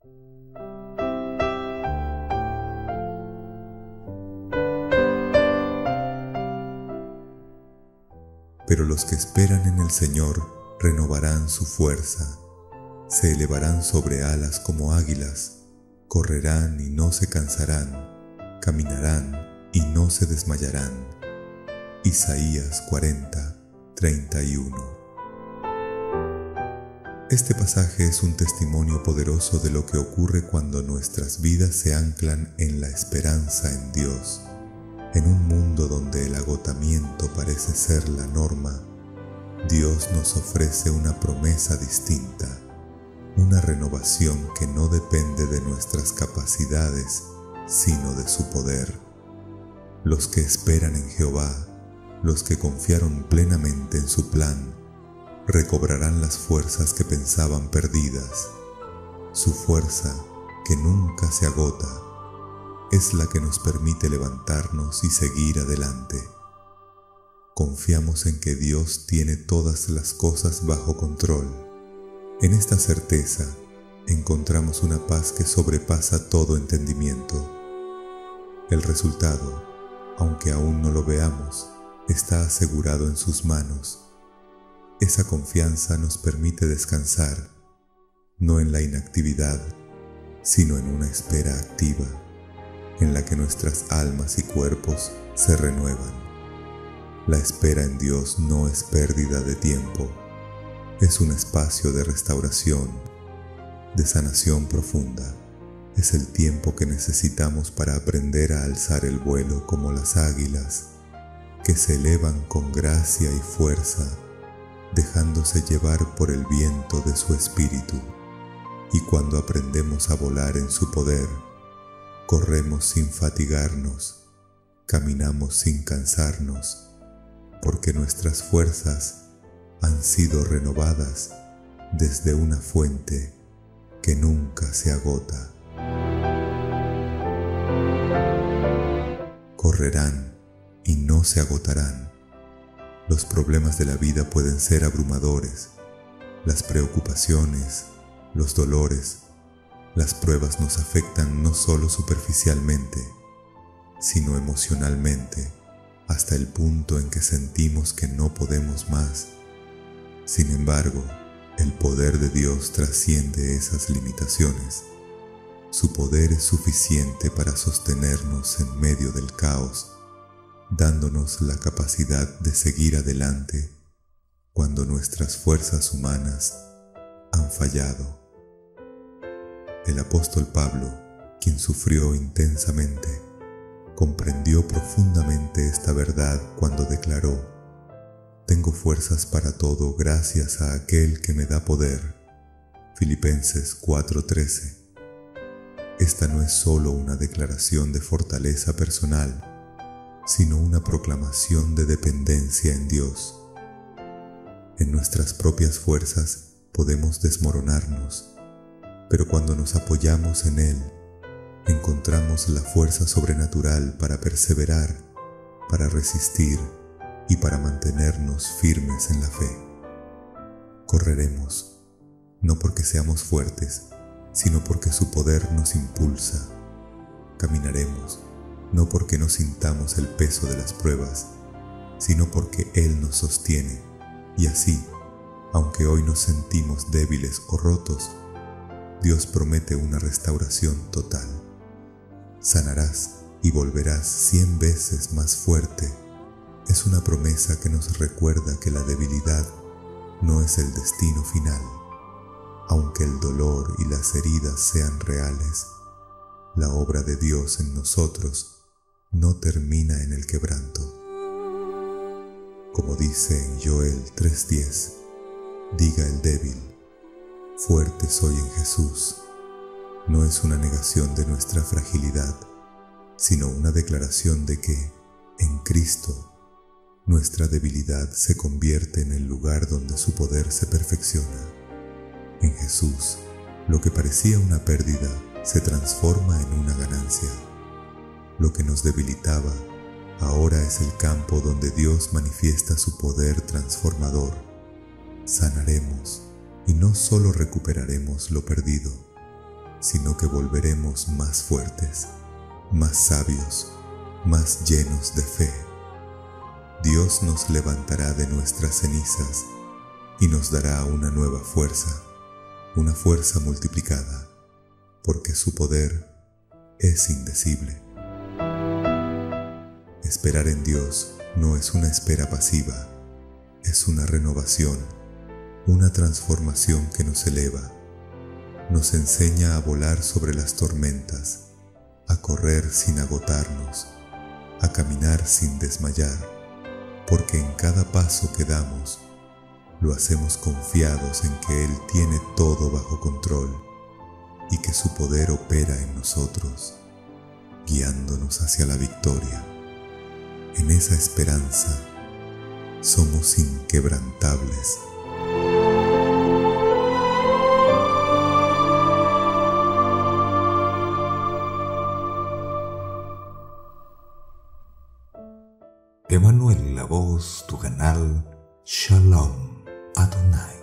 Pero los que esperan en el Señor renovarán su fuerza, se elevarán sobre alas como águilas, correrán y no se cansarán, caminarán y no se desmayarán. Isaías 40:31. Este pasaje es un testimonio poderoso de lo que ocurre cuando nuestras vidas se anclan en la esperanza en Dios. En un mundo donde el agotamiento parece ser la norma, Dios nos ofrece una promesa distinta, una renovación que no depende de nuestras capacidades, sino de su poder. Los que esperan en Jehová, los que confiaron plenamente en su plan, recobrarán las fuerzas que pensaban perdidas. Su fuerza, que nunca se agota, es la que nos permite levantarnos y seguir adelante. Confiamos en que Dios tiene todas las cosas bajo control. En esta certeza encontramos una paz que sobrepasa todo entendimiento. El resultado, aunque aún no lo veamos, está asegurado en sus manos. Esa confianza nos permite descansar, no en la inactividad, sino en una espera activa, en la que nuestras almas y cuerpos se renuevan. La espera en Dios no es pérdida de tiempo, es un espacio de restauración, de sanación profunda. Es el tiempo que necesitamos para aprender a alzar el vuelo como las águilas, que se elevan con gracia y fuerza, dejándose llevar por el viento de su espíritu. Y cuando aprendemos a volar en su poder, corremos sin fatigarnos, caminamos sin cansarnos, porque nuestras fuerzas han sido renovadas desde una fuente que nunca se agota. Correrán y no se agotarán. Los problemas de la vida pueden ser abrumadores. Las preocupaciones, los dolores, las pruebas nos afectan no solo superficialmente, sino emocionalmente, hasta el punto en que sentimos que no podemos más. Sin embargo, el poder de Dios trasciende esas limitaciones. Su poder es suficiente para sostenernos en medio del caos, dándonos la capacidad de seguir adelante cuando nuestras fuerzas humanas han fallado. El apóstol Pablo, quien sufrió intensamente, comprendió profundamente esta verdad cuando declaró: «Tengo fuerzas para todo gracias a aquel que me da poder». Filipenses 4:13. Esta no es solo una declaración de fortaleza personal, sino una proclamación de dependencia en Dios. En nuestras propias fuerzas podemos desmoronarnos, pero cuando nos apoyamos en Él, encontramos la fuerza sobrenatural para perseverar, para resistir y para mantenernos firmes en la fe. Correremos, no porque seamos fuertes, sino porque su poder nos impulsa. Caminaremos, no porque no sintamos el peso de las pruebas, sino porque Él nos sostiene, y así, aunque hoy nos sentimos débiles o rotos, Dios promete una restauración total. Sanarás y volverás 100 veces más fuerte. Es una promesa que nos recuerda que la debilidad no es el destino final. Aunque el dolor y las heridas sean reales, la obra de Dios en nosotros no termina en el quebranto. Como dice en Joel 3:10, diga el débil: fuerte soy en Jesús. No es una negación de nuestra fragilidad, sino una declaración de que, en Cristo, nuestra debilidad se convierte en el lugar donde su poder se perfecciona. En Jesús, lo que parecía una pérdida se transforma en una ganancia. Lo que nos debilitaba ahora es el campo donde Dios manifiesta su poder transformador. Sanaremos y no solo recuperaremos lo perdido, sino que volveremos más fuertes, más sabios, más llenos de fe. Dios nos levantará de nuestras cenizas y nos dará una nueva fuerza, una fuerza multiplicada, porque su poder es indecible. Esperar en Dios no es una espera pasiva, es una renovación, una transformación que nos eleva, nos enseña a volar sobre las tormentas, a correr sin agotarnos, a caminar sin desmayar, porque en cada paso que damos, lo hacemos confiados en que Él tiene todo bajo control y que su poder opera en nosotros, guiándonos hacia la victoria. En esa esperanza somos inquebrantables. Emanuel La Voz, tu canal. Shalom Adonai.